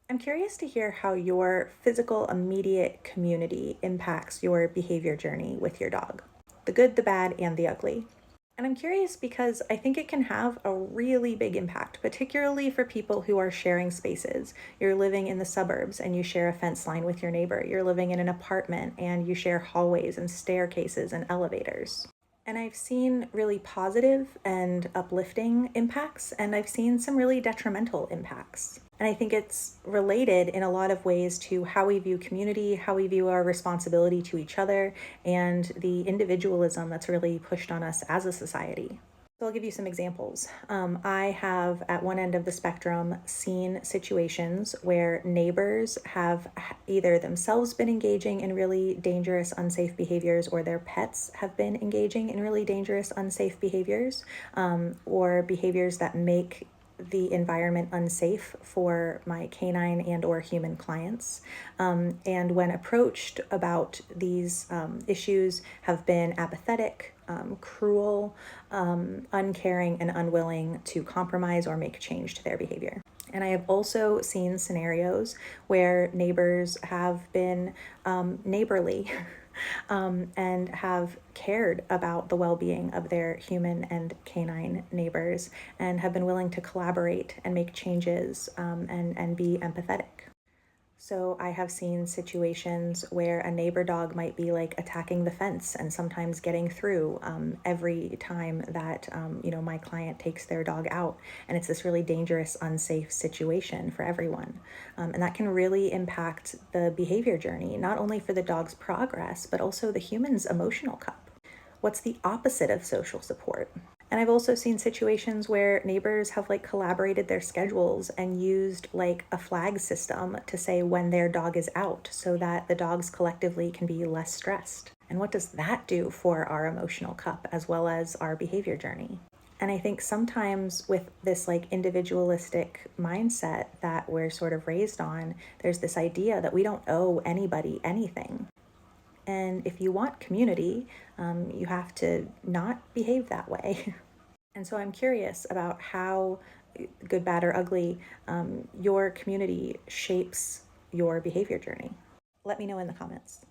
I'm curious to hear how your physical immediate community impacts your behavior journey with your dog, the good, the bad, and the ugly. And I'm curious because I think it can have a really big impact, particularly for people who are sharing spaces. You're living in the suburbs and you share a fence line with your neighbor. You're living in an apartment and you share hallways and staircases and elevators. And I've seen really positive and uplifting impacts, and I've seen some really detrimental impacts. And I think it's related in a lot of ways to how we view community, how we view our responsibility to each other, and the individualism that's really pushed on us as a society. So I'll give you some examples. I have at one end of the spectrum seen situations where neighbors have either themselves been engaging in really dangerous, unsafe behaviors, or their pets have been engaging in really dangerous, unsafe behaviors, or behaviors that make the environment unsafe for my canine and or human clients, and when approached about these issues have been apathetic, cruel, uncaring, and unwilling to compromise or make change to their behavior. And I have also seen scenarios where neighbors have been neighborly and have cared about the well being of their human and canine neighbors and have been willing to collaborate and make changes, and be empathetic. So I have seen situations where a neighbor dog might be like attacking the fence and sometimes getting through, every time that my client takes their dog out, and it's this really dangerous, unsafe situation for everyone, and that can really impact the behavior journey, not only for the dog's progress but also the human's emotional cup. What's the opposite of social support? And I've also seen situations where neighbors have like collaborated their schedules and used like a flag system to say when their dog is out so that the dogs collectively can be less stressed. And what does that do for our emotional cup as well as our behavior journey? And I think sometimes with this like individualistic mindset that we're sort of raised on, there's this idea that we don't owe anybody anything. And if you want community, you have to not behave that way. And so I'm curious about how, good, bad, or ugly, your community shapes your behavior journey. Let me know in the comments.